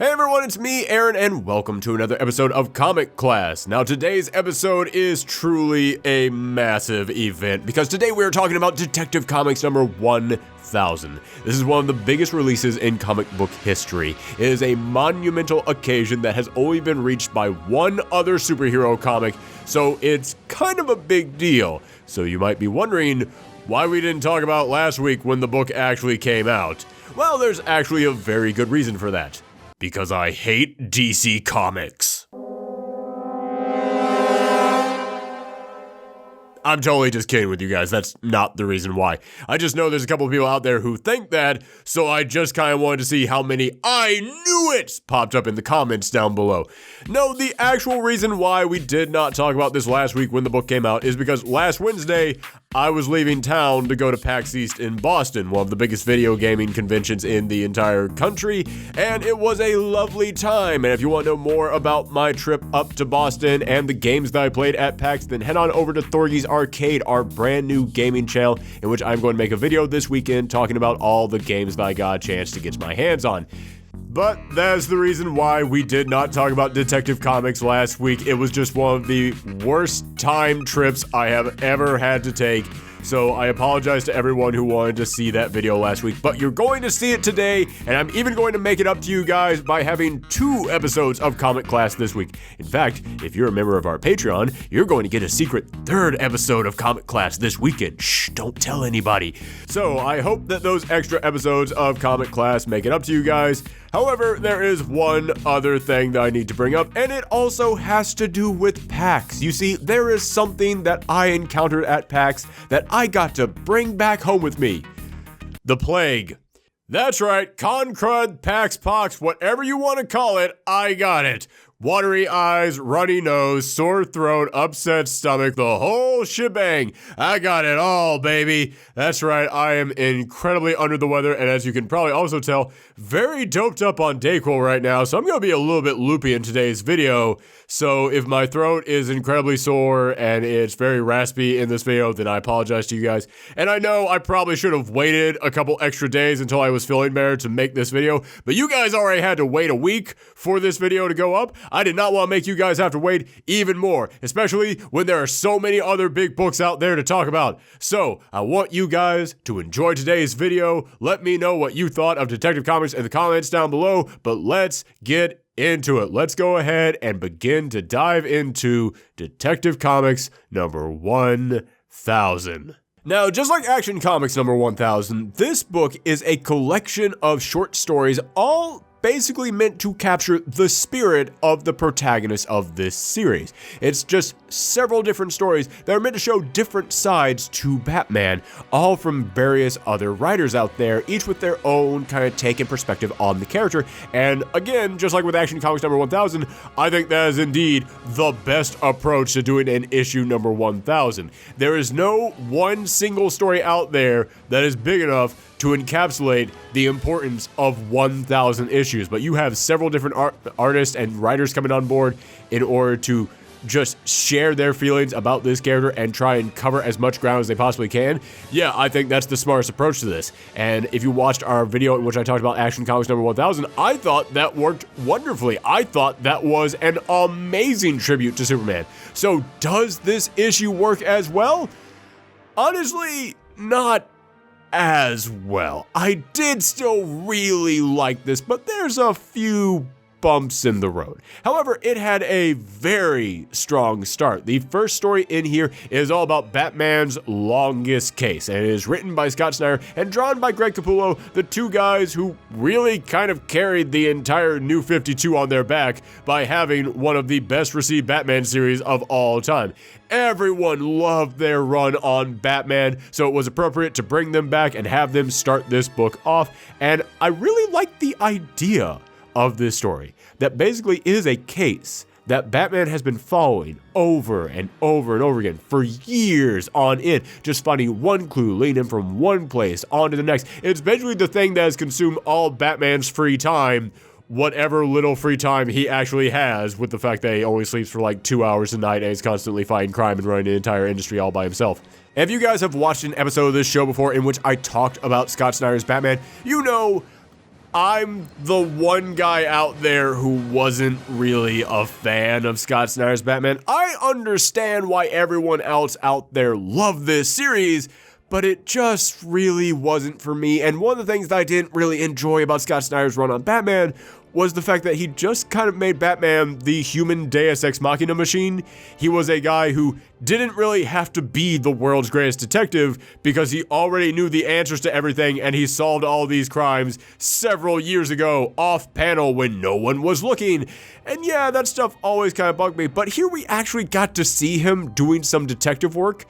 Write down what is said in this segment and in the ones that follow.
Hey everyone, it's me, Aaron, and welcome to another episode of Comic Class. Now today's episode is truly a massive event because today we are talking about Detective Comics number 1000. This is one of the biggest releases in comic book history. It is a monumental occasion that has only been reached by one other superhero comic, so it's kind of a big deal. So you might be wondering why we didn't talk about last week when the book actually came out. Well, there's actually a very good reason for that. Because I hate DC Comics. I'm totally just kidding with you guys. That's not the reason why. I just know there's a couple of people out there who think that, so I just kind of wanted to see how many "I knew it" popped up in the comments down below. No, the actual reason why we did not talk about this last week when the book came out is because last Wednesday, I was leaving town to go to PAX East in Boston, one of the biggest video gaming conventions in the entire country, and it was a lovely time. And if you want to know more about my trip up to Boston and the games that I played at PAX, then head on over to Thorgy's Arcade, our brand new gaming channel, in which I'm going to make a video this weekend talking about all the games that I got a chance to get my hands on. But that's the reason why we did not talk about Detective Comics last week. It was just one of the worst time trips I have ever had to take. So I apologize to everyone who wanted to see that video last week, but you're going to see it today, and I'm even going to make it up to you guys by having 2 episodes of Comic Class this week. In fact, if you're a member of our Patreon, you're going to get a secret 3rd episode of Comic Class this weekend. Shh, don't tell anybody. So I hope that those extra episodes of Comic Class make it up to you guys. However, there is one other thing that I need to bring up, and it also has to do with PAX. You see, there is something that I encountered at PAX that I got to bring back home with me. The plague. That's right, con crud, PAX pox, whatever you want to call it, I got it. Watery eyes, runny nose, sore throat, upset stomach, the whole shebang. I got it all, baby. That's right, I am incredibly under the weather, and as you can probably also tell, very doped up on Dayquil right now, so I'm going to be a little bit loopy in today's video. So if my throat is incredibly sore and it's very raspy in this video, then I apologize to you guys. And I know I probably should have waited a couple extra days until I was feeling better to make this video, but you guys already had to wait a week for this video to go up. I did not want to make you guys have to wait even more, especially when there are so many other big books out there to talk about. So I want you guys to enjoy today's video. Let me know what you thought of Detective Comics in the comments down below, but let's get into it. Let's go ahead and begin to dive into Detective Comics number 1000. Now, just like Action Comics number 1000, this book is a collection of short stories, all basically meant to capture the spirit of the protagonist of this series. It's just several different stories that are meant to show different sides to Batman, all from various other writers out there, each with their own kind of take and perspective on the character. And again, just like with Action Comics number 1000, I think that is indeed the best approach to doing an issue number 1000. There is no one single story out there that is big enough to encapsulate the importance of 1000 issues, but you have several different artists and writers coming on board in order to just share their feelings about this character and try and cover as much ground as they possibly can. Yeah, I think that's the smartest approach to this. And if you watched our video in which I talked about Action Comics number 1000, I thought that worked wonderfully. I thought that was an amazing tribute to Superman. So does this issue work as well? Honestly, not as well. I did still really like this, but there's a few bumps in the road. However, it had a very strong start. The first story in here is all about Batman's longest case, and it is written by Scott Snyder and drawn by Greg Capullo, the two guys who really kind of carried the entire New 52 on their back by having one of the best received Batman series of all time. Everyone loved their run on Batman, so it was appropriate to bring them back and have them start this book off, and I really like the idea of this story, that basically is a case that Batman has been following over and over and over again for years on end, just finding one clue, leading him from one place on to the next. It's basically the thing that has consumed all Batman's free time, whatever little free time he actually has, with the fact that he only sleeps for like 2 hours a night and he's constantly fighting crime and running an entire industry all by himself. If you guys have watched an episode of this show before in which I talked about Scott Snyder's Batman, you know I'm the one guy out there who wasn't really a fan of Scott Snyder's Batman. I understand why everyone else out there loved this series, but it just really wasn't for me. And one of the things that I didn't really enjoy about Scott Snyder's run on Batman was the fact that he just kind of made Batman the human Deus Ex Machina machine. He was a guy who didn't really have to be the world's greatest detective because he already knew the answers to everything and he solved all these crimes several years ago off panel when no one was looking. And yeah, that stuff always kind of bugged me, but here we actually got to see him doing some detective work.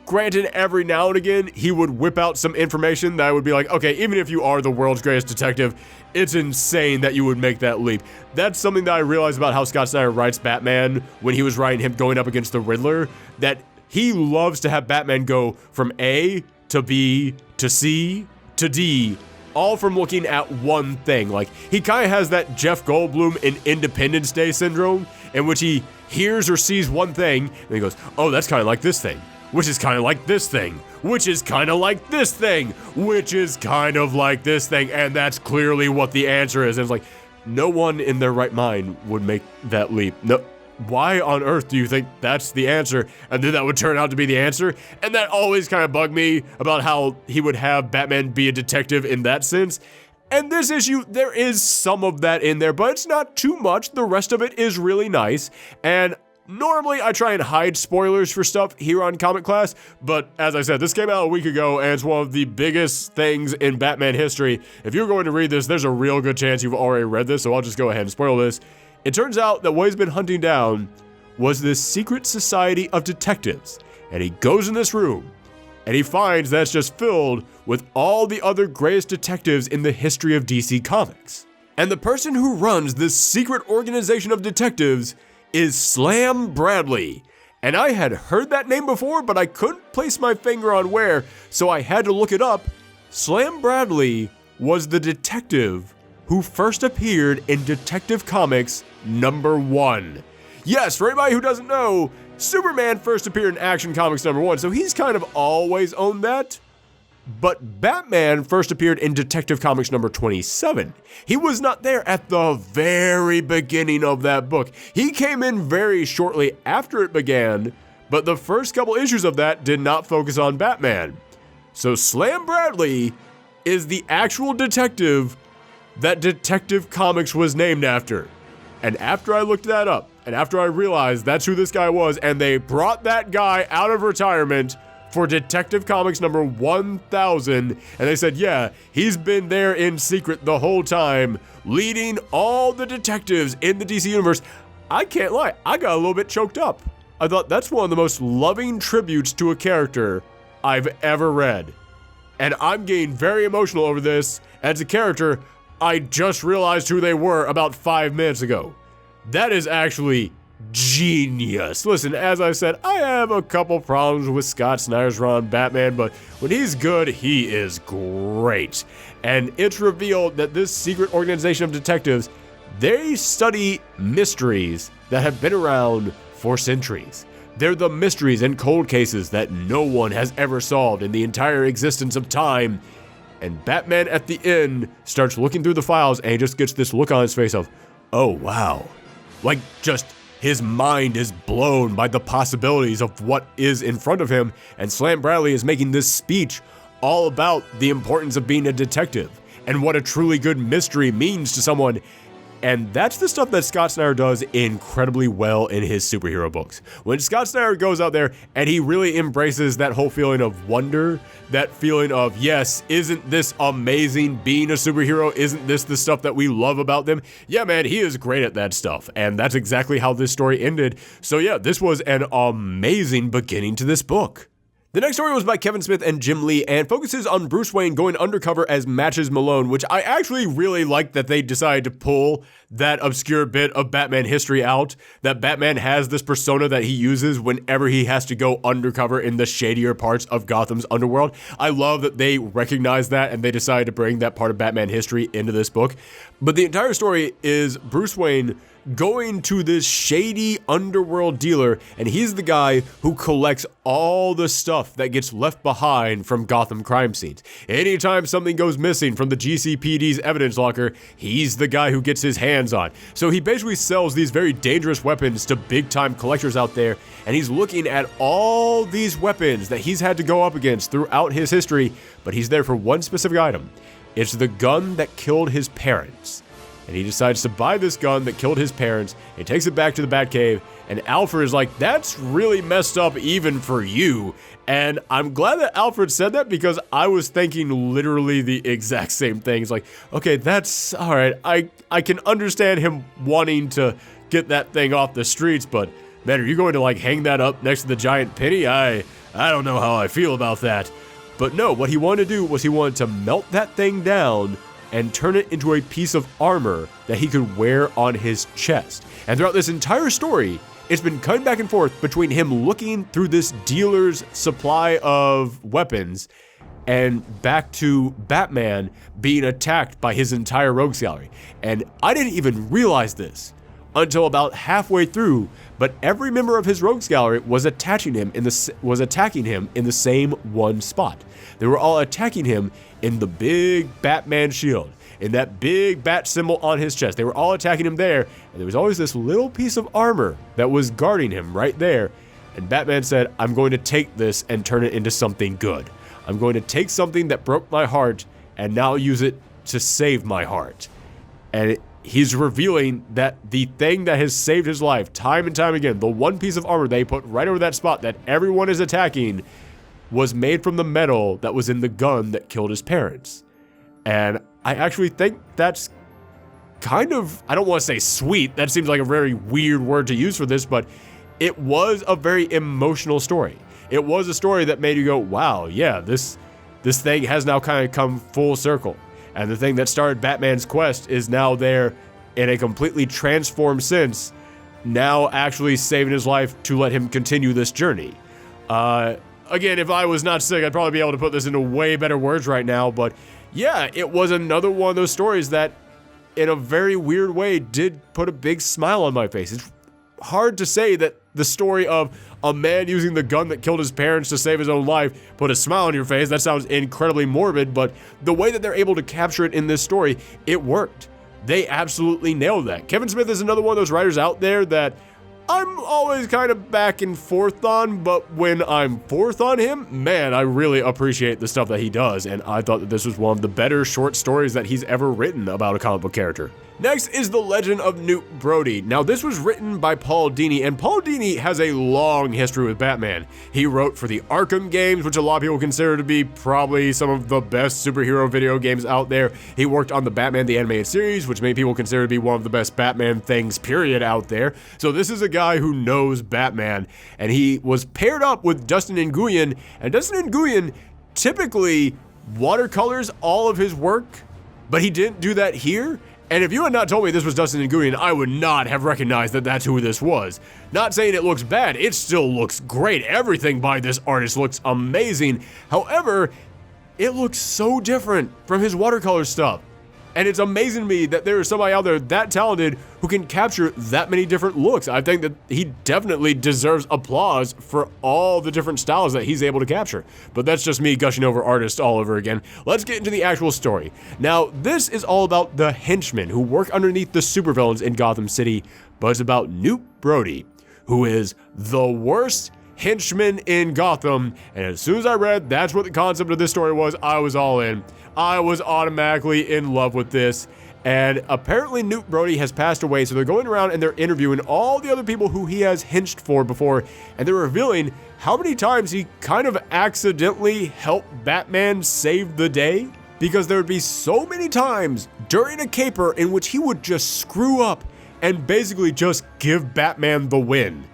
Granted, every now and again, he would whip out some information that I would be like, okay, even if you are the world's greatest detective, it's insane that you would make that leap. That's something that I realized about how Scott Snyder writes Batman when he was writing him going up against the Riddler, that he loves to have Batman go from A to B to C to D, all from looking at one thing. Like, he kind of has that Jeff Goldblum in Independence Day syndrome, in which he hears or sees one thing, and he goes, oh, that's kind of like this thing. Which is kind of like this thing, which is kind of like this thing, which is kind of like this thing, and that's clearly what the answer is. And it's like, no one in their right mind would make that leap. No, why on earth do you think that's the answer? And then that would turn out to be the answer? And that always kind of bugged me about how he would have Batman be a detective in that sense. And this issue, there is some of that in there, but it's not too much. The rest of it is really nice, and normally, I try and hide spoilers for stuff here on Comic Class, but as I said, this came out a week ago, and it's one of the biggest things in Batman history. If you're going to read this, there's a real good chance you've already read this, so I'll just go ahead and spoil this. It turns out that what he's been hunting down was this secret society of detectives, and he goes in this room, and he finds that it's just filled with all the other greatest detectives in the history of DC Comics. And the person who runs this secret organization of detectives is Slam Bradley. And I had heard that name before, but I couldn't place my finger on where, so I had to look it up. Slam Bradley was the detective who first appeared in Detective Comics #1. Yes, for anybody who doesn't know, Superman first appeared in Action Comics #1, so he's kind of always owned that. But Batman first appeared in Detective Comics #27. He was not there at the very beginning of that book. He came in very shortly after it began, but the first couple issues of that did not focus on Batman. So Slam Bradley is the actual detective that Detective Comics was named after. And after I looked that up, and after I realized that's who this guy was, and they brought that guy out of retirement for Detective Comics #1000, and they said, yeah, he's been there in secret the whole time, leading all the detectives in the DC Universe. I can't lie, I got a little bit choked up. I thought that's one of the most loving tributes to a character I've ever read. And I'm getting very emotional over this. As a character, I just realized who they were about 5 minutes ago. That is actually genius. Listen, as I said, I have a couple problems with Scott Snyder's run Batman, but when he's good, he is great. And it's revealed that this secret organization of detectives, they study mysteries that have been around for centuries. They're the mysteries and cold cases that no one has ever solved in the entire existence of time. And Batman at the end starts looking through the files and he just gets this look on his face of, oh wow. Like, just his mind is blown by the possibilities of what is in front of him, and Slam Bradley is making this speech all about the importance of being a detective and what a truly good mystery means to someone. And that's the stuff that Scott Snyder does incredibly well in his superhero books. When Scott Snyder goes out there and he really embraces that whole feeling of wonder, that feeling of, yes, isn't this amazing being a superhero? Isn't this the stuff that we love about them? Yeah, man, he is great at that stuff. And that's exactly how this story ended. So yeah, this was an amazing beginning to this book. The next story was by Kevin Smith and Jim Lee and focuses on Bruce Wayne going undercover as Matches Malone, which I actually really like that they decided to pull that obscure bit of Batman history out, that Batman has this persona that he uses whenever he has to go undercover in the shadier parts of Gotham's underworld. I love that they recognize that and they decided to bring that part of Batman history into this book. But the entire story is Bruce Wayne going to this shady underworld dealer, and he's the guy who collects all the stuff that gets left behind from Gotham crime scenes. Anytime something goes missing from the GCPD's evidence locker, he's the guy who gets his hands on. So he basically sells these very dangerous weapons to big-time collectors out there, and he's looking at all these weapons that he's had to go up against throughout his history, but he's there for one specific item. It's the gun that killed his parents. And he decides to buy this gun that killed his parents. He takes it back to the Batcave, and Alfred is like, that's really messed up even for you. And I'm glad that Alfred said that, because I was thinking literally the exact same things. Like, okay, that's all right. I can understand him wanting to get that thing off the streets, but man, are you going to like hang that up next to the giant penny? I don't know how I feel about that. But no, what he wanted to do was he wanted to melt that thing down and turn it into a piece of armor that he could wear on his chest. And throughout this entire story, it's been cutting back and forth between him looking through this dealer's supply of weapons and back to Batman being attacked by his entire rogues gallery. And I didn't even realize this until about halfway through, but every member of his rogues gallery was attacking him in the same one spot. They were all attacking him in the big Batman shield, in that big bat symbol on his chest. They were all attacking him there, and there was always this little piece of armor that was guarding him right there. And Batman said, I'm going to take this and turn it into something good. I'm going to take something that broke my heart and now use it to save my heart. And he's revealing that the thing that has saved his life time and time again, the one piece of armor they put right over that spot that everyone is attacking, was made from the metal that was in the gun that killed his parents. And I actually think that's kind of, I don't want to say sweet, that seems like a very weird word to use for this, but it was a very emotional story. It was a story that made you go, wow, yeah, this thing has now kind of come full circle. And the thing that started Batman's quest is now there in a completely transformed sense, now actually saving his life to let him continue this journey. Again, if I was not sick, I'd probably be able to put this into way better words right now, but yeah, it was another one of those stories that, in a very weird way, did put a big smile on my face. It's hard to say that the story of a man using the gun that killed his parents to save his own life put a smile on your face. That sounds incredibly morbid, but the way that they're able to capture it in this story, it worked. They absolutely nailed that. Kevin Smith is another one of those writers out there that I'm always kind of back and forth on, but when I'm forth on him, man, I really appreciate the stuff that he does, and I thought that this was one of the better short stories that he's ever written about a comic book character. Next is The Legend of Newt Brody. Now, this was written by Paul Dini, and Paul Dini has a long history with Batman. He wrote for the Arkham games, which a lot of people consider to be probably some of the best superhero video games out there. He worked on the Batman the Animated Series, which many people consider to be one of the best Batman things, period, out there. So this is a guy who knows Batman, and he was paired up with Dustin Nguyen, and Dustin Nguyen typically watercolors all of his work, but he didn't do that here. And if you had not told me this was Dustin Nguyen, I would not have recognized that that's who this was. Not saying it looks bad, it still looks great. Everything by this artist looks amazing. However, it looks so different from his watercolor stuff. And it's amazing to me that there is somebody out there that talented who can capture that many different looks. I think that he definitely deserves applause for all the different styles that he's able to capture. But that's just me gushing over artists all over again. Let's get into the actual story. Now, this is all about the henchmen who work underneath the supervillains in Gotham City, but it's about Newt Brody, who is the worst henchman in Gotham. And as soon as I read that's what the concept of this story was, I was all in. I was automatically in love with this. And apparently Newt Brody has passed away, so they're going around and they're interviewing all the other people who he has henched for before, and they're revealing how many times he kind of accidentally helped Batman save the day. Because there would be so many times during a caper in which he would just screw up and basically just give Batman the win.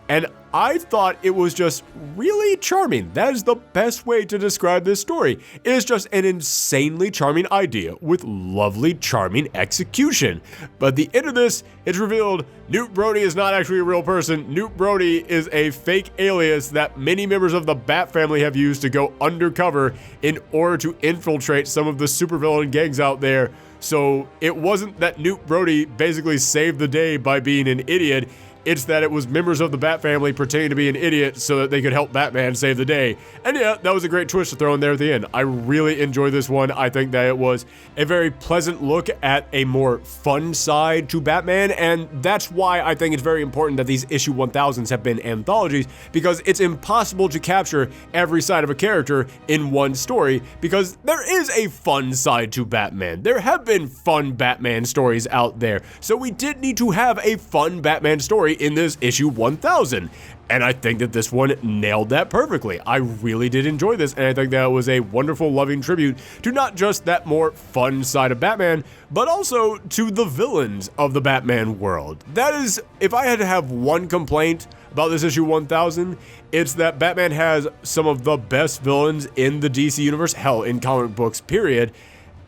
And I thought it was just really charming. That is the best way to describe this story. It is just an insanely charming idea with lovely, charming execution. But at the end of this, it's revealed Newt Brody is not actually a real person. Newt Brody is a fake alias that many members of the Bat family have used to go undercover in order to infiltrate some of the supervillain gangs out there So it wasn't that Newt Brody basically saved the day by being an idiot. It's that it was members of the Bat family pretending to be an idiot so that they could help Batman save the day. And yeah, that was a great twist to throw in there at the end. I really enjoyed this one. I think that it was a very pleasant look at a more fun side to Batman, and that's why I think it's very important that these issue 1000s have been anthologies, because it's impossible to capture every side of a character in one story, because there is a fun side to Batman. There have been fun Batman stories out there, so we did need to have a fun Batman story in this issue 1000. And I think that this one nailed that perfectly. I really did enjoy this, and I think that was a wonderful, loving tribute to not just that more fun side of Batman, but also to the villains of the Batman world. That is, if I had to have one complaint about this issue 1000, it's that Batman has some of the best villains in the DC universe, hell, in comic books, period.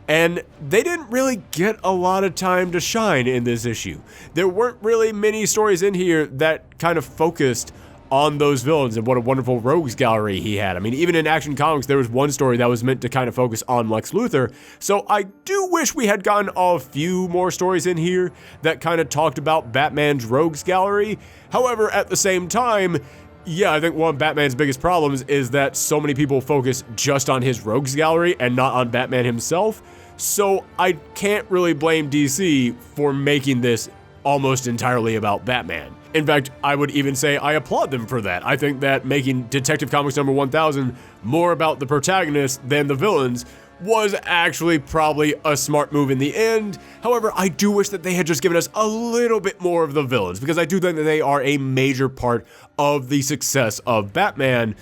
And they didn't really get a lot of time to shine in this issue. There weren't really many stories in here that kind of focused on those villains and what a wonderful rogues gallery he had. I mean, even in Action Comics, there was one story that was meant to kind of focus on Lex Luthor. So I do wish we had gotten a few more stories in here that kind of talked about Batman's rogues gallery. However, at the same time, yeah, I think one of Batman's biggest problems is that so many people focus just on his rogues gallery and not on Batman himself. So I can't really blame DC for making this almost entirely about Batman. In fact, I would even say I applaud them for that. I think that making Detective Comics number 1000 more about the protagonists than the villains was actually probably a smart move in the end. However, I do wish that they had just given us a little bit more of the villains, because I do think that they are a major part of the success of Batman.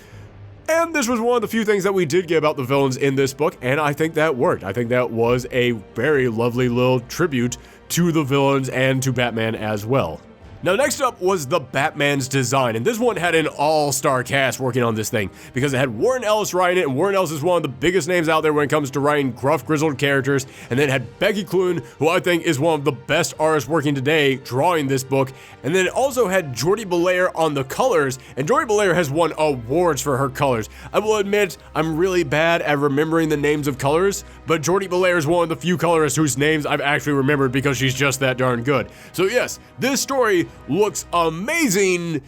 And this was one of the few things that we did get about the villains in this book, and I think that worked. I think that was a very lovely little tribute to the villains and to Batman as well. Now, next up was the Batman's design, and this one had an all-star cast working on this thing, because it had Warren Ellis writing it, and Warren Ellis is one of the biggest names out there when it comes to writing gruff, grizzled characters, and then it had Becky Cloonan, who I think is one of the best artists working today drawing this book, and then it also had Jordi Belair on the colors, and Jordi Belair has won awards for her colors. I will admit, I'm really bad at remembering the names of colors, but Jordi Belair is one of the few colorists whose names I've actually remembered because she's just that darn good. So yes, this story looks amazing,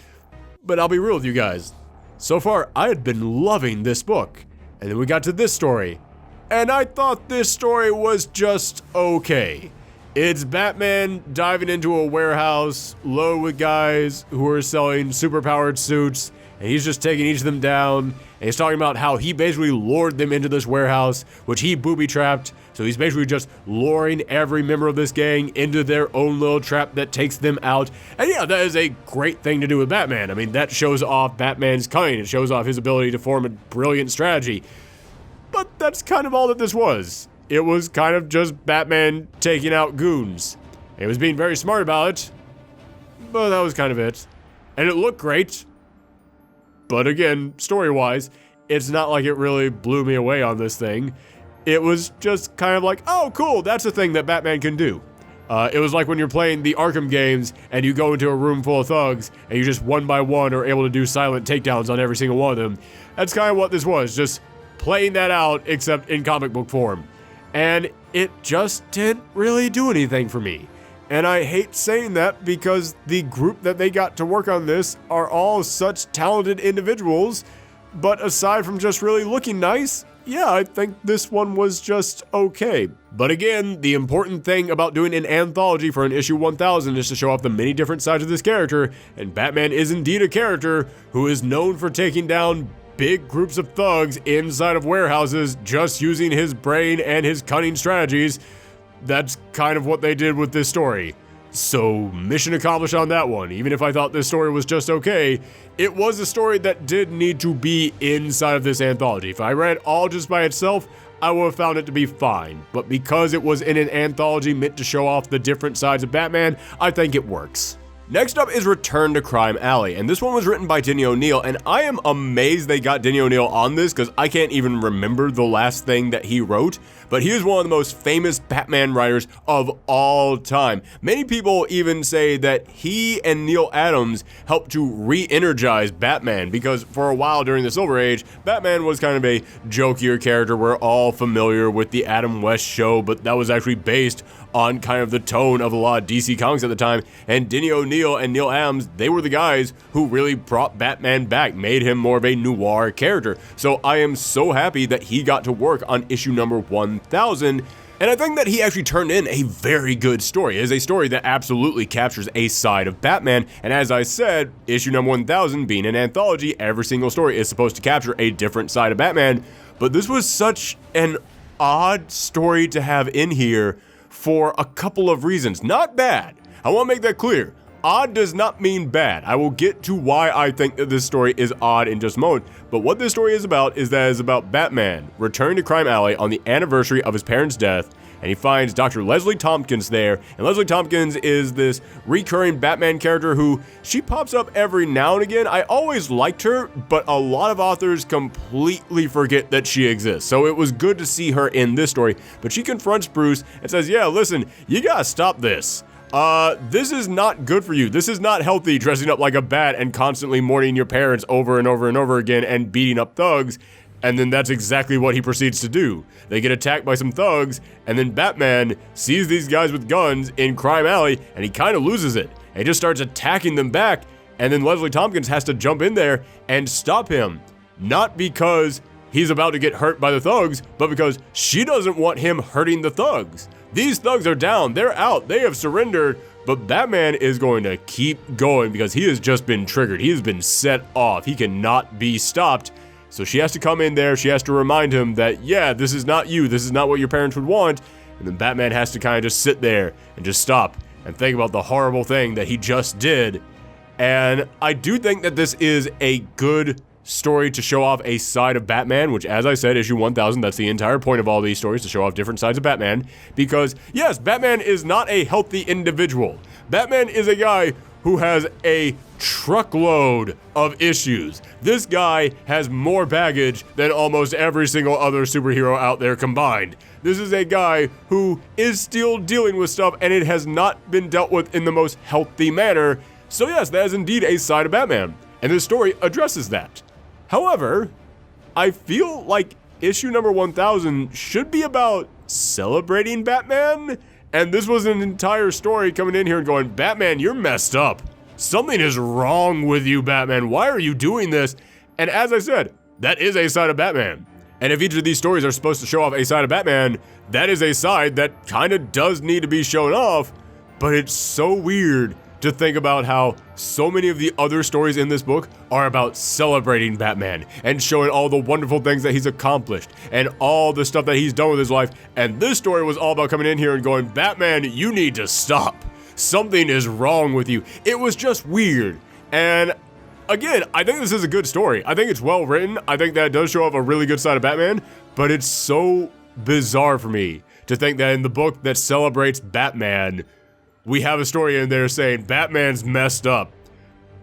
but I'll be real with you guys. So far, I had been loving this book, and then we got to this story, and I thought this story was just okay. It's Batman diving into a warehouse loaded with guys who are selling superpowered suits, and he's just taking each of them down, and he's talking about how he basically lured them into this warehouse, which he booby-trapped. So he's basically just luring every member of this gang into their own little trap that takes them out. And yeah, that is a great thing to do with Batman. I mean, that shows off Batman's cunning. It shows off his ability to form a brilliant strategy. But that's kind of all that this was. It was kind of just Batman taking out goons. He was being very smart about it, but that was kind of it. And it looked great. But again, story-wise, it's not like it really blew me away on this thing. It was just kind of like, oh, cool, that's a thing that Batman can do. It was like when you're playing the Arkham games and you go into a room full of thugs and you just one by one are able to do silent takedowns on every single one of them. That's kind of what this was, just playing that out except in comic book form. And it just didn't really do anything for me. And I hate saying that because the group that they got to work on this are all such talented individuals, but aside from just really looking nice, yeah, I think this one was just okay. But again, the important thing about doing an anthology for an issue 1000 is to show off the many different sides of this character, and Batman is indeed a character who is known for taking down big groups of thugs inside of warehouses just using his brain and his cunning strategies. That's kind of what they did with this story. So, mission accomplished on that one. Even if I thought this story was just okay, it was a story that did need to be inside of this anthology. If I read it all just by itself, I would have found it to be fine. But because it was in an anthology meant to show off the different sides of Batman, I think it works. Next up is Return to Crime Alley, and this one was written by Denny O'Neil, and I am amazed they got Denny O'Neil on this because I can't even remember the last thing that he wrote, but he is one of the most famous Batman writers of all time. Many people even say that he and Neil Adams helped to re-energize Batman because for a while during the Silver Age, Batman was kind of a jokier character. We're all familiar with the Adam West show, but that was actually based on kind of the tone of a lot of DC Comics at the time, and Denny O'Neil and Neil Adams, they were the guys who really brought Batman back, made him more of a noir character. So I am so happy that he got to work on issue number 1000, and I think that he actually turned in a very good story. It is a story that absolutely captures a side of Batman, and as I said, issue number 1000 being an anthology, every single story is supposed to capture a different side of Batman, but this was such an odd story to have in here for a couple of reasons. Not bad. I want to make that clear. Odd does not mean bad. I will get to why I think that this story is odd in just a moment, but what this story is about is that it's about Batman returning to Crime Alley on the anniversary of his parents' death, and he finds Dr. Leslie Tompkins there, and Leslie Tompkins is this recurring Batman character who, she pops up every now and again. I always liked her, but a lot of authors completely forget that she exists, so it was good to see her in this story, but she confronts Bruce and says, yeah, listen, you gotta stop this. This is not good for you. This is not healthy, dressing up like a bat and constantly mourning your parents over and over and over again and beating up thugs. And then that's exactly what he proceeds to do. They get attacked by some thugs, and then Batman sees these guys with guns in Crime Alley, and he kind of loses it. And he just starts attacking them back, and then Leslie Tompkins has to jump in there and stop him. Not because he's about to get hurt by the thugs, but because she doesn't want him hurting the thugs. These thugs are down, they're out, they have surrendered, but Batman is going to keep going because he has just been triggered. He has been set off. He cannot be stopped. So she has to come in there, she has to remind him that, yeah, this is not you, this is not what your parents would want, and then Batman has to kind of just sit there and just stop and think about the horrible thing that he just did. And I do think that this is a good story to show off a side of Batman, which, as I said, issue 1000, that's the entire point of all these stories, to show off different sides of Batman, because, yes, Batman is not a healthy individual. Batman is a guy who has a truckload of issues. This guy has more baggage than almost every single other superhero out there combined. This is a guy who is still dealing with stuff, and it has not been dealt with in the most healthy manner. So yes, that is indeed a side of Batman, and this story addresses that. However, I feel like issue number 1000 should be about celebrating Batman, and this was an entire story coming in here and going, Batman, you're messed up. Something is wrong with you, Batman. Why are you doing this? And as I said, that is a side of Batman. And if each of these stories are supposed to show off a side of Batman, that is a side that kind of does need to be shown off, but it's so weird to think about how so many of the other stories in this book are about celebrating Batman and showing all the wonderful things that he's accomplished and all the stuff that he's done with his life. And this story was all about coming in here and going, Batman, you need to stop. Something is wrong with you. It was just weird. And again, I think this is a good story. I think it's well written. I think that it does show off a really good side of Batman, but it's so bizarre for me to think that in the book that celebrates Batman, we have a story in there saying Batman's messed up.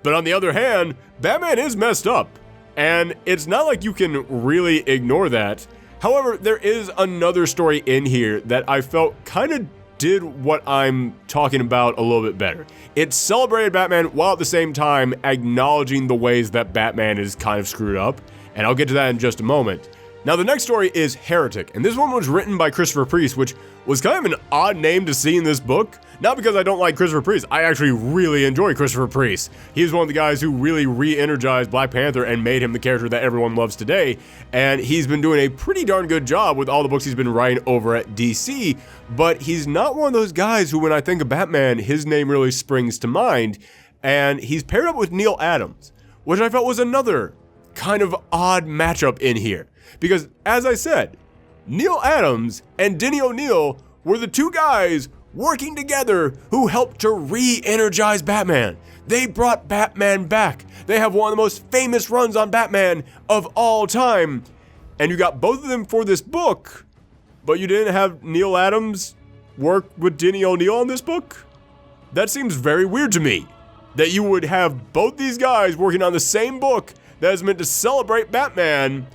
But on the other hand, Batman is messed up, and it's not like you can really ignore that. However, there is another story in here that I felt kind of did what I'm talking about a little bit better. It celebrated Batman while at the same time acknowledging the ways that Batman is kind of screwed up, and I'll get to that in just a moment. Now, the next story is Heretic, and this one was written by Christopher Priest, which was kind of an odd name to see in this book. Not because I don't like Christopher Priest, I actually really enjoy Christopher Priest. He's one of the guys who really re-energized Black Panther and made him the character that everyone loves today, and he's been doing a pretty darn good job with all the books he's been writing over at DC, but he's not one of those guys who, when I think of Batman, his name really springs to mind, and he's paired up with Neil Adams, which I felt was another kind of odd matchup in here. Because, as I said, Neil Adams and Denny O'Neil were the two guys working together who helped to re-energize Batman. They brought Batman back. They have one of the most famous runs on Batman of all time. And you got both of them for this book, but you didn't have Neil Adams work with Denny O'Neil on this book? That seems very weird to me. that you would have both these guys working on the same book that is meant to celebrate Batman,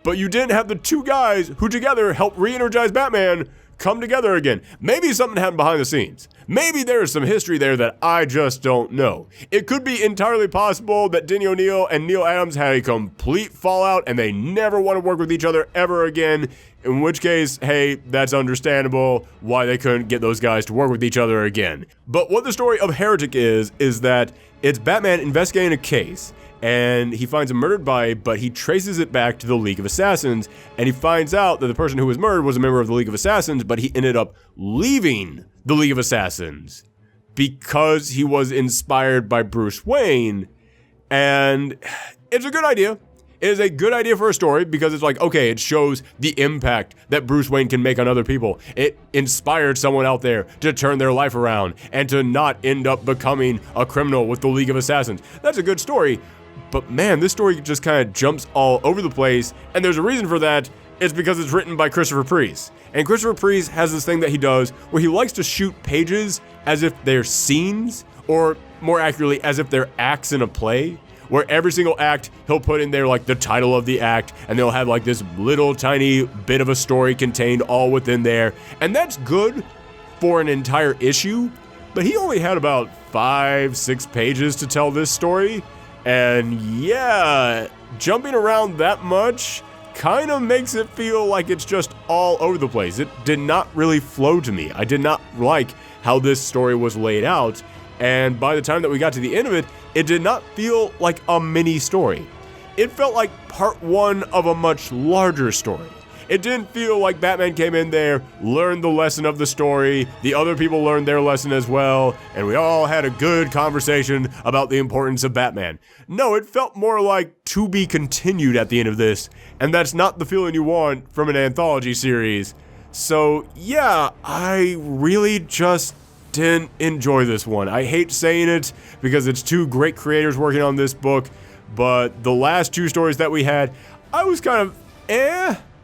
but you didn't have the two guys who together helped re-energize Batman come together again. Maybe something happened behind the scenes. Maybe there is some history there that I just don't know. It could be entirely possible that Denny O'Neil and Neil Adams had a complete fallout and they never want to work with each other ever again, in which case, hey, that's understandable why they couldn't get those guys to work with each other again. But what the story of Heretic is that it's Batman investigating a case, and he finds a murdered body, but he traces it back to the League of Assassins, and he finds out that the person who was murdered was a member of the League of Assassins, but he ended up leaving the League of Assassins because he was inspired by Bruce Wayne. And it's a good idea. It is a good idea for a story because it's like, okay, it shows the impact that Bruce Wayne can make on other people. It inspired someone out there to turn their life around and to not end up becoming a criminal with the League of Assassins. That's a good story. But man, this story just kind of jumps all over the place, and there's a reason for that. It's because it's written by Christopher Priest. And Christopher Priest has this thing that he does where he likes to shoot pages as if they're scenes, or more accurately, as if they're acts in a play, where every single act he'll put in there like the title of the act, and they'll have like this little tiny bit of a story contained all within there. And that's good for an entire issue, but he only had about 5-6 pages to tell this story. And yeah, jumping around that much kind of makes it feel like it's just all over the place. It did not really flow to me. I did not like how this story was laid out. And by the time that we got to the end of it, it did not feel like a mini story. It felt like part one of a much larger story. It didn't feel like Batman came in there, learned the lesson of the story, the other people learned their lesson as well, and we all had a good conversation about the importance of Batman. No, it felt more like to be continued at the end of this, and that's not the feeling you want from an anthology series. So yeah, I really just didn't enjoy this one. I hate saying it because it's two great creators working on this book, but the last two stories that we had, I was kind of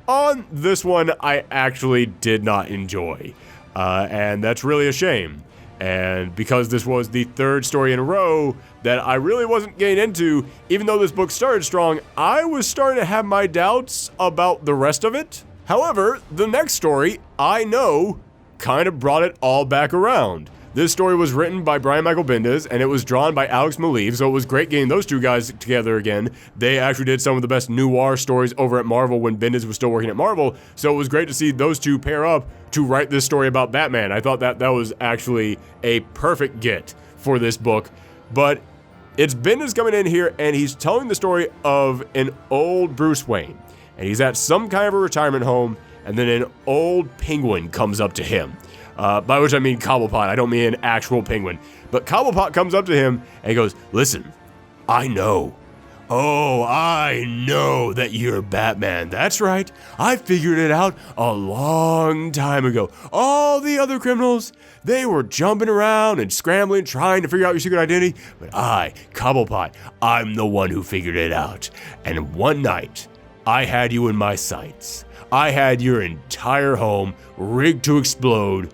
on. This one, I actually did not enjoy, and that's really a shame. And because this was the third story in a row that I really wasn't getting into, even though this book started strong, I was starting to have my doubts about the rest of it. However, the next story, I know, kind of brought it all back around. This story was written by Brian Michael Bendis, and it was drawn by Alex Maleev, so it was great getting those two guys together again. They actually did some of the best noir stories over at Marvel when Bendis was still working at Marvel, so it was great to see those two pair up to write this story about Batman. I thought that was actually a perfect get for this book. But it's Bendis coming in here, and he's telling the story of an old Bruce Wayne. And he's at some kind of a retirement home, and then an old penguin comes up to him. By which I mean Cobblepot. I don't mean an actual penguin. But Cobblepot comes up to him and he goes, "Listen, I know. Oh, I know that you're Batman. That's right. I figured it out a long time ago. All the other criminals, they were jumping around and scrambling, trying to figure out your secret identity. But I, Cobblepot, I'm the one who figured it out. And one night, I had you in my sights. I had your entire home rigged to explode.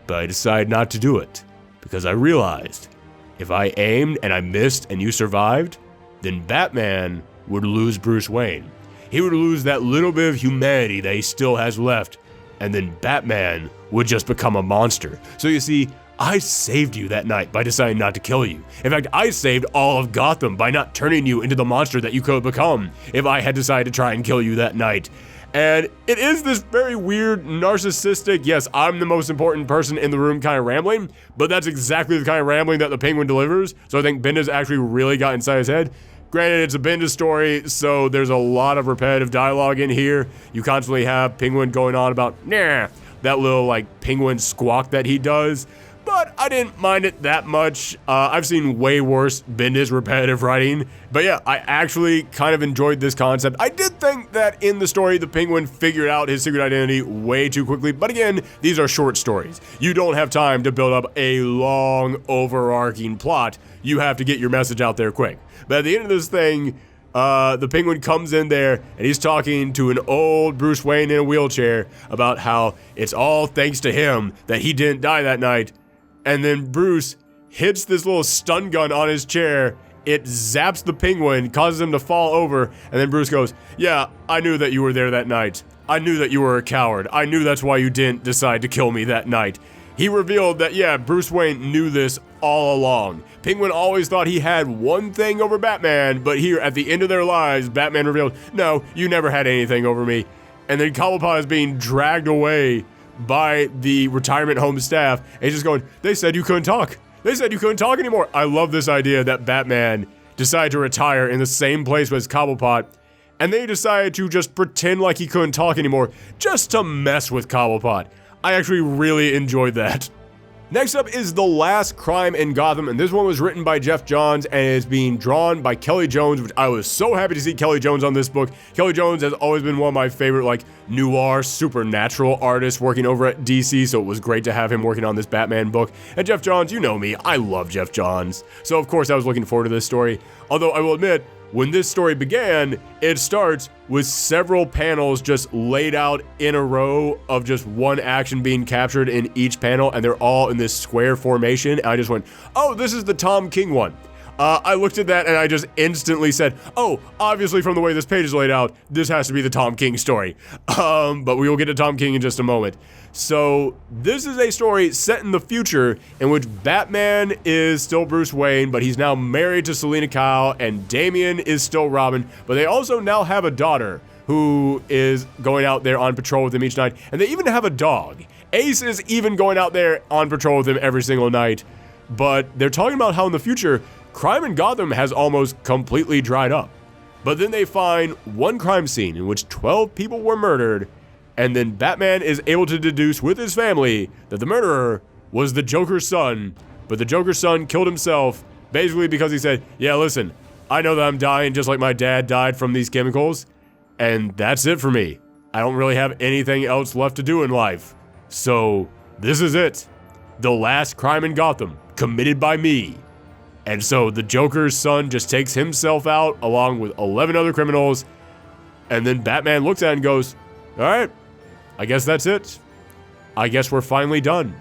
But I decided not to do it because I realized if I aimed and I missed and you survived, then Batman would lose Bruce Wayne. He would lose that little bit of humanity that he still has left, and then Batman would just become a monster. So you see, I saved you that night by deciding not to kill you. In fact, I saved all of Gotham by not turning you into the monster that you could have become if I had decided to try and kill you that night." And it is this very weird, narcissistic, yes, I'm the most important person in the room kind of rambling, but that's exactly the kind of rambling that the Penguin delivers. So I think Bendis actually really got inside his head. Granted, it's a Bendis story, so there's a lot of repetitive dialogue in here. You constantly have Penguin going on about, nah, that little like penguin squawk that he does. But I didn't mind it that much. I've seen way worse Bendis repetitive writing. But yeah, I actually kind of enjoyed this concept. I did think that in the story, the Penguin figured out his secret identity way too quickly. But again, these are short stories. You don't have time to build up a long, overarching plot. You have to get your message out there quick. But at the end of this thing, the Penguin comes in there and he's talking to an old Bruce Wayne in a wheelchair about how it's all thanks to him that he didn't die that night. And then Bruce hits this little stun gun on his chair. It zaps the Penguin, causes him to fall over, and then Bruce goes, yeah, I knew that you were there that night. I knew that you were a coward. I knew that's why you didn't decide to kill me that night. He revealed that, yeah, Bruce Wayne knew this all along. Penguin always thought he had one thing over Batman, but here, at the end of their lives, Batman revealed, no, you never had anything over me. And then Cobblepot is being dragged away by the retirement home staff, and he's just going, they said you couldn't talk. They said you couldn't talk anymore. I love this idea that Batman decided to retire in the same place as Cobblepot, and they decided to just pretend like he couldn't talk anymore, just to mess with Cobblepot. I actually really enjoyed that. Next up is The Last Crime in Gotham, and this one was written by Jeff Johns and is being drawn by Kelly Jones, which I was so happy to see Kelly Jones on this book. Kelly Jones has always been one of my favorite, like, noir, supernatural artists working over at DC, so it was great to have him working on this Batman book. And Jeff Johns, you know me, I love Jeff Johns. So of course I was looking forward to this story, although I will admit, when this story began, it starts with several panels just laid out in a row of just one action being captured in each panel, and they're all in this square formation. And I just went, oh, this is the Tom King one. I looked at that and I just instantly said, oh, obviously from the way this page is laid out, this has to be the Tom King story. But we will get to Tom King in just a moment. So this is a story set in the future in which Batman is still Bruce Wayne, but he's now married to Selina Kyle, and Damian is still Robin, but they also now have a daughter who is going out there on patrol with him each night, and they even have a dog. Ace is even going out there on patrol with him every single night, but they're talking about how in the future, crime in Gotham has almost completely dried up. But then they find one crime scene in which 12 people were murdered, and then Batman is able to deduce with his family that the murderer was the Joker's son, but the Joker's son killed himself basically because he said, yeah, listen, I know that I'm dying just like my dad died from these chemicals, and that's it for me. I don't really have anything else left to do in life. So this is it. The last crime in Gotham, committed by me. And so the Joker's son just takes himself out along with 11 other criminals, and then Batman looks at it and goes, all right, I guess that's it. I guess we're finally done.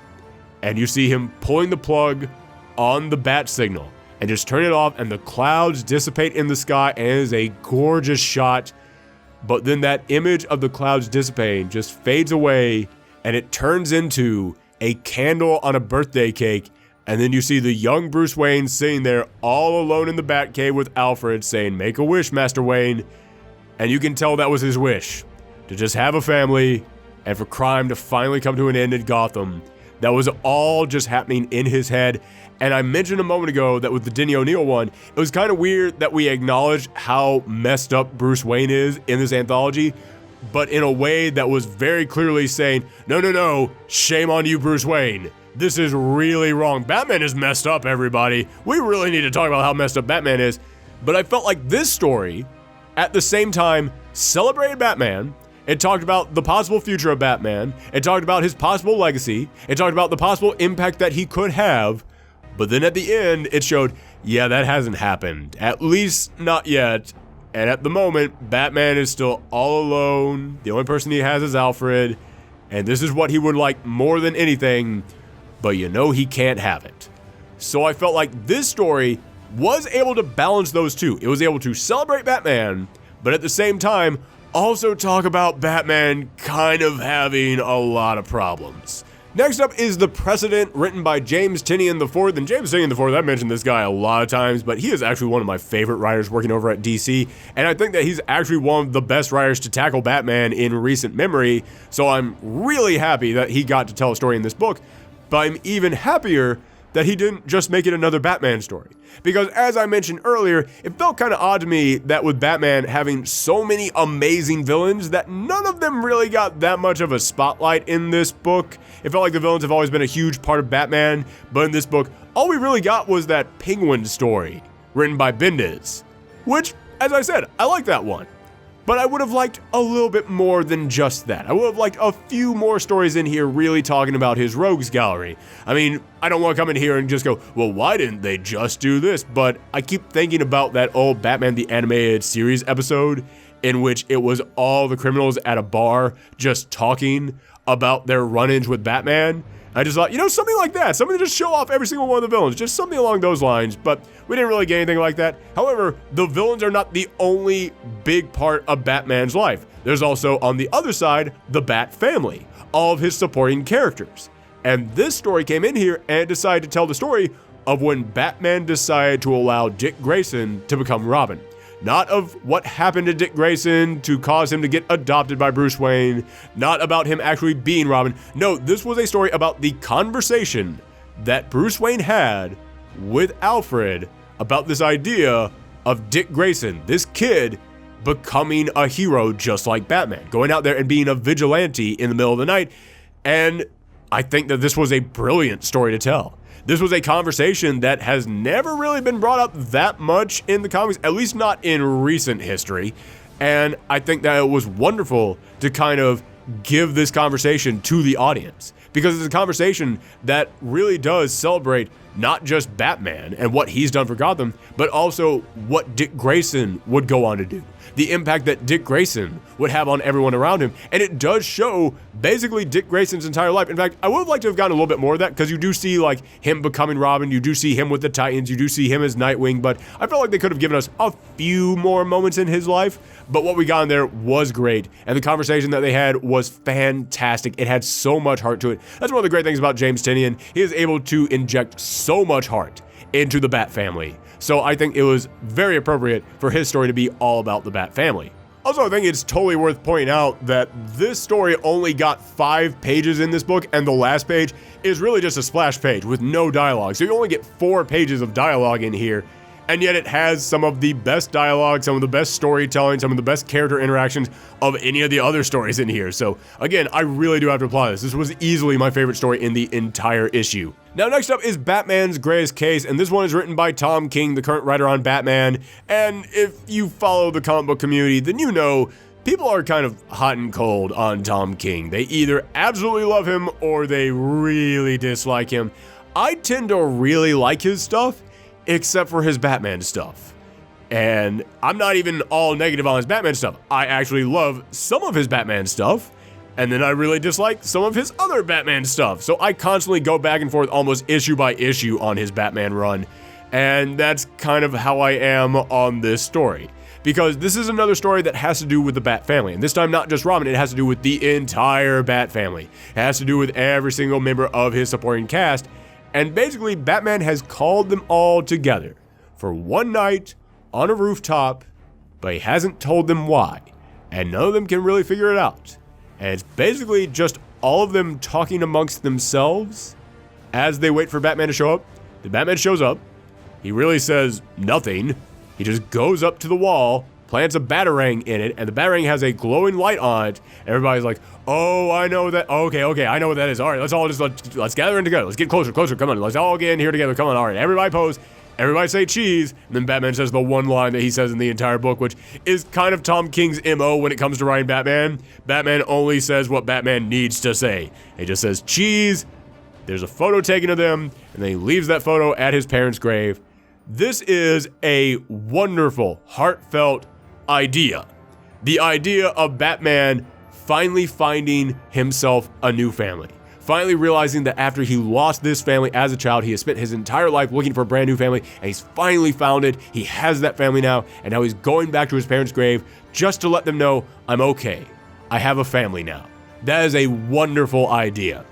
And you see him pulling the plug on the bat signal and just turn it off, and the clouds dissipate in the sky, and it is a gorgeous shot. But then that image of the clouds dissipating just fades away, and it turns into a candle on a birthday cake. And then you see the young Bruce Wayne sitting there all alone in the Batcave with Alfred saying, make a wish, Master Wayne. And you can tell that was his wish, to just have a family and for crime to finally come to an end in Gotham. That was all just happening in his head. And I mentioned a moment ago that with the Denny O'Neil one, it was kind of weird that we acknowledged how messed up Bruce Wayne is in this anthology, but in a way that was very clearly saying, no, no, no, shame on you, Bruce Wayne. This is really wrong. Batman is messed up, everybody. We really need to talk about how messed up Batman is. But I felt like this story, at the same time, celebrated Batman. It talked about the possible future of Batman. It talked about his possible legacy. It talked about the possible impact that he could have. But then at the end, it showed, yeah, that hasn't happened. At least not yet. And at the moment, Batman is still all alone. The only person he has is Alfred. And this is what he would like more than anything. But you know he can't have it. So I felt like this story was able to balance those two. It was able to celebrate Batman, but at the same time, also talk about Batman kind of having a lot of problems. Next up is The Precedent, written by James Tynion IV. And James Tynion IV, I've mentioned this guy a lot of times, but he is actually one of my favorite writers working over at DC. And I think that he's actually one of the best writers to tackle Batman in recent memory. So I'm really happy that he got to tell a story in this book. But I'm even happier that he didn't just make it another Batman story. Because as I mentioned earlier, it felt kind of odd to me that with Batman having so many amazing villains that none of them really got that much of a spotlight in this book. It felt like the villains have always been a huge part of Batman, but in this book, all we really got was that Penguin story written by Bendis. Which, as I said, I like that one. But I would have liked a little bit more than just that. I would have liked a few more stories in here really talking about his rogues gallery. I mean, I don't want to come in here and just go, well, why didn't they just do this? But I keep thinking about that old Batman the Animated Series episode in which it was all the criminals at a bar just talking about their run-ins with Batman. I just thought, something like that. Something to just show off every single one of the villains. Just something along those lines, but we didn't really get anything like that. However, the villains are not the only big part of Batman's life. There's also, on the other side, the Bat family, all of his supporting characters. And this story came in here and decided to tell the story of when Batman decided to allow Dick Grayson to become Robin. Not of what happened to Dick Grayson to cause him to get adopted by Bruce Wayne, not about him actually being Robin. No, this was a story about the conversation that Bruce Wayne had with Alfred about this idea of Dick Grayson, this kid, becoming a hero just like Batman, going out there and being a vigilante in the middle of the night. And I think that this was a brilliant story to tell. This was a conversation that has never really been brought up that much in the comics, at least not in recent history. And I think that it was wonderful to kind of give this conversation to the audience, because it's a conversation that really does celebrate not just Batman and what he's done for Gotham, but also what Dick Grayson would go on to do. The impact that Dick Grayson would have on everyone around him. And it does show basically Dick Grayson's entire life. In fact, I would have liked to have gotten a little bit more of that, because you do see like him becoming Robin, you do see him with the Titans, you do see him as Nightwing, but I felt like they could have given us a few more moments in his life. But what we got in there was great, and the conversation that they had was fantastic. It had so much heart to it. That's one of the great things about James Tynion. He is able to inject so much heart into the Bat family. So I think it was very appropriate for his story to be all about the Bat family. Also, I think it's totally worth pointing out that this story only got 5 pages in this book, and the last page is really just a splash page with no dialogue. So you only get 4 pages of dialogue in here, and yet it has some of the best dialogue, some of the best storytelling, some of the best character interactions of any of the other stories in here. So again, I really do have to applaud this. This was easily my favorite story in the entire issue. Now, next up is Batman's Greatest Case, and this one is written by Tom King, the current writer on Batman. And if you follow the comic book community, then you know people are kind of hot and cold on Tom King. They either absolutely love him or they really dislike him. I tend to really like his stuff, except for his Batman stuff. And I'm not even all negative on his Batman stuff. I actually love some of his Batman stuff, and then I really dislike some of his other Batman stuff. So I constantly go back and forth almost issue by issue on his Batman run. And that's kind of how I am on this story, because this is another story that has to do with the Bat family. And this time, not just Robin, it has to do with the entire Bat family. It has to do with every single member of his supporting cast. And basically, Batman has called them all together for one night on a rooftop, but he hasn't told them why. And none of them can really figure it out. And it's basically just all of them talking amongst themselves as they wait for Batman to show up. The Batman shows up. He really says nothing. He just goes up to the wall, plants a Batarang in it, and the Batarang has a glowing light on it. Everybody's like, oh, I know that. Okay, I know what that is. All right, let's all just, let's gather in together. Let's get closer, come on. Let's all get in here together. Come on, all right. Everybody pose. Everybody say cheese. And then Batman says the one line that he says in the entire book, which is kind of Tom King's MO when it comes to writing Batman. Batman only says what Batman needs to say. He just says cheese. There's a photo taken of them, and then he leaves that photo at his parents' grave. This is a wonderful, heartfelt idea. The idea of Batman finally finding himself a new family. Finally realizing that after he lost this family as a child, he has spent his entire life looking for a brand new family, and he's finally found it. He has that family now, and now he's going back to his parents' grave just to let them know, I'm okay. I have a family now. That is a wonderful idea.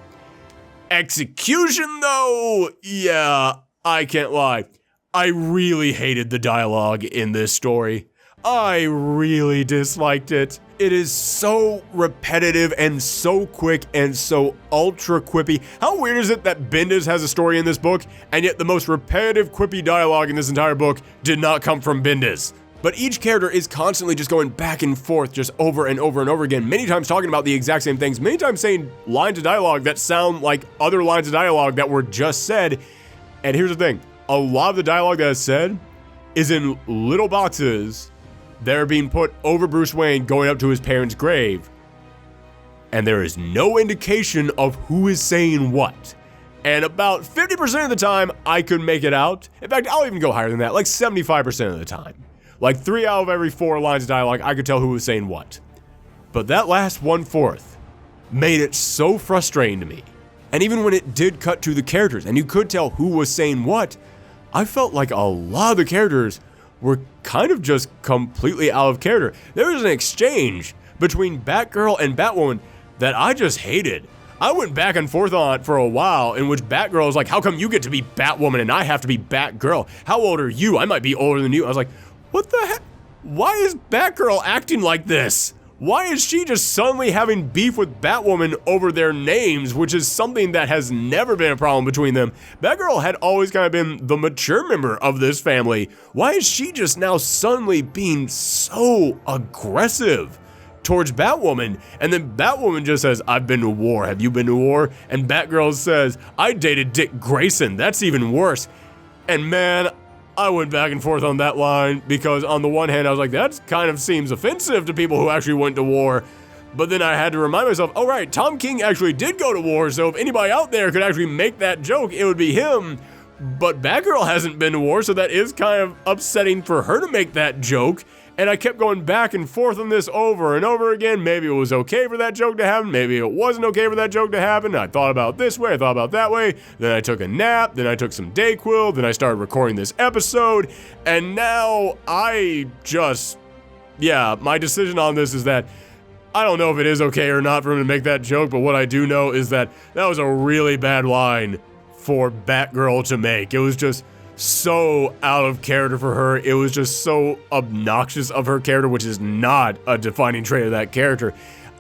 Execution, though, yeah, I can't lie. I really hated the dialogue in this story. I really disliked it. It is so repetitive and so quick and so ultra quippy. How weird is it that Bendis has a story in this book, and yet the most repetitive quippy dialogue in this entire book did not come from Bendis? But each character is constantly just going back and forth just over and over and over again, many times talking about the exact same things, many times saying lines of dialogue that sound like other lines of dialogue that were just said. And here's the thing. A lot of the dialogue that is said is in little boxes that are being put over Bruce Wayne going up to his parents' grave. And there is no indication of who is saying what. And about 50% of the time, I could make it out. In fact, I'll even go higher than that, like 75% of the time. Like 3 out of every 4 lines of dialogue, I could tell who was saying what. But that last 1/4 made it so frustrating to me And even when it did cut to the characters, and you could tell who was saying what, I felt like a lot of the characters were kind of just completely out of character. There was an exchange between Batgirl and Batwoman that I just hated. I went back and forth on it for a while, in which Batgirl was like, how come you get to be Batwoman and I have to be Batgirl? How old are you? I might be older than you. I was like, what the heck? Why is Batgirl acting like this? Why is she just suddenly having beef with Batwoman over their names, which is something that has never been a problem between them? Batgirl had always kind of been the mature member of this family. Why is she just now suddenly being so aggressive towards Batwoman? And then Batwoman just says, I've been to war. Have you been to war? And Batgirl says, I dated Dick Grayson. That's even worse. And man, I went back and forth on that line, because on the one hand, I was like, that kind of seems offensive to people who actually went to war. But then I had to remind myself, oh right, Tom King actually did go to war, so if anybody out there could actually make that joke, it would be him. But Batgirl hasn't been to war, so that is kind of upsetting for her to make that joke. And I kept going back and forth on this over and over again. Maybe it was okay for that joke to happen. Maybe it wasn't okay for that joke to happen. I thought about this way. I thought about that way. Then I took a nap. Then I took some Dayquil. Then I started recording this episode. And now my decision on this is that I don't know if it is okay or not for him to make that joke. But what I do know is that that was a really bad line for Batgirl to make. It was just so out of character for her. It was just so obnoxious of her character, which is not a defining trait of that character.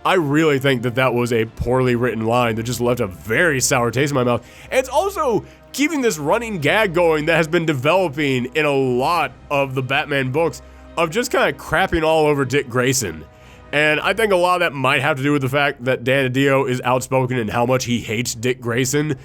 I really think that that was a poorly written line that just left a very sour taste in my mouth. And it's also keeping this running gag going that has been developing in a lot of the Batman books of just kind of crapping all over Dick Grayson. And I think a lot of that might have to do with the fact that Dan DiDio is outspoken in how much he hates Dick Grayson.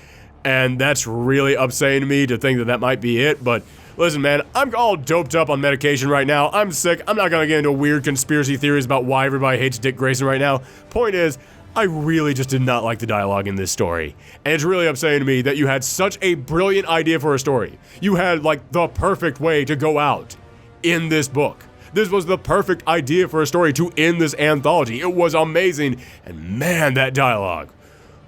And that's really upsetting to me to think that that might be it. But listen, man, I'm all doped up on medication right now. I'm sick. I'm not going to get into weird conspiracy theories about why everybody hates Dick Grayson right now. Point is, I really just did not like the dialogue in this story. And it's really upsetting to me that you had such a brilliant idea for a story. You had, like, the perfect way to go out in this book. This was the perfect idea for a story to end this anthology. It was amazing. And man, that dialogue.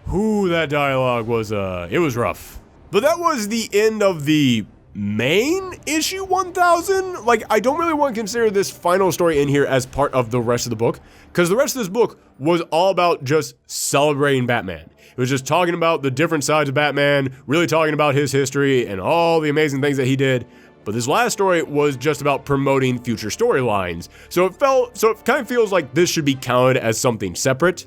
That dialogue was, it was rough. But that was the end of the main issue 1000. Like, I don't really want to consider this final story in here as part of the rest of the book, because the rest of this book was all about just celebrating Batman. It was just talking about the different sides of Batman, really talking about his history and all the amazing things that he did. But this last story was just about promoting future storylines. So it kind of feels like this should be counted as something separate.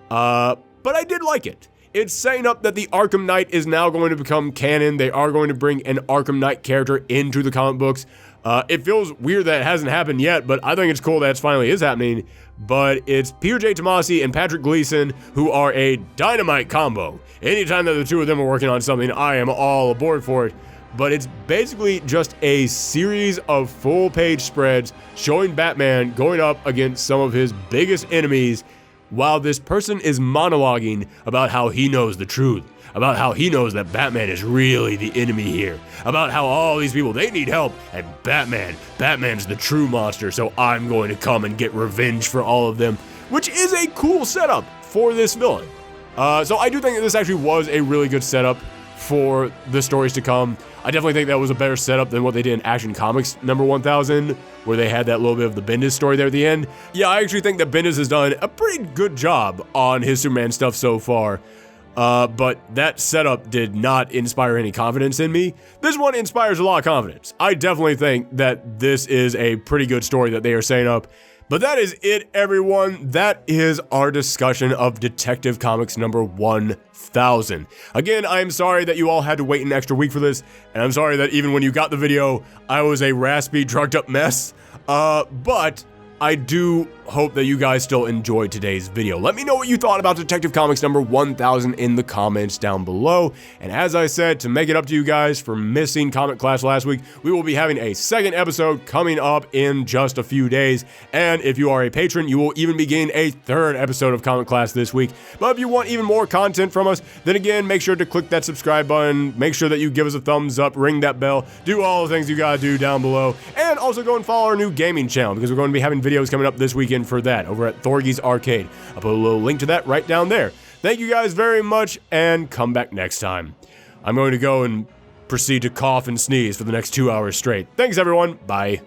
But I did like it. It's setting up that the Arkham Knight is now going to become canon. They are going to bring an Arkham Knight character into the comic books. It feels weird that it hasn't happened yet, but I think it's cool that it finally is happening. But it's Peter J. Tomasi and Patrick Gleason, who are a dynamite combo. Anytime that the two of them are working on something, I am all aboard for it. But it's basically just a series of full-page spreads showing Batman going up against some of his biggest enemies, while this person is monologuing about how he knows the truth, about how he knows that Batman is really the enemy here, about how all these people, they need help, and Batman's the true monster, so I'm going to come and get revenge for all of them, which is a cool setup for this villain. So I do think that this actually was a really good setup for the stories to come. I definitely think that was a better setup than what they did in Action Comics number 1000, where they had that little bit of the Bendis story there at the end. Yeah, I actually think that Bendis has done a pretty good job on his Superman stuff so far. But that setup did not inspire any confidence in me. This one inspires a lot of confidence. I definitely think that this is a pretty good story that they are setting up. But that is it, everyone. That is our discussion of Detective Comics number 1000. Again, I'm sorry that you all had to wait an extra week for this, and I'm sorry that even when you got the video, I was a raspy, drugged up mess. But I do hope that you guys still enjoyed today's video. Let me know what you thought about Detective Comics number 1000 in the comments down below. And as I said, to make it up to you guys for missing comic class last week, we will be having a second episode coming up in just a few days. And if you are a patron, you will even be getting a third episode of comic class this week. But if you want even more content from us, then again, make sure to click that subscribe button. Make sure that you give us a thumbs up, ring that bell, do all the things you gotta do down below. And also go and follow our new gaming channel, because we're going to be having videos coming up this weekend for that over at Thorgy's Arcade. I'll put a little link to that right down there. Thank you guys very much, and come back next time. I'm going to go and proceed to cough and sneeze for the next 2 hours straight. Thanks, everyone. Bye.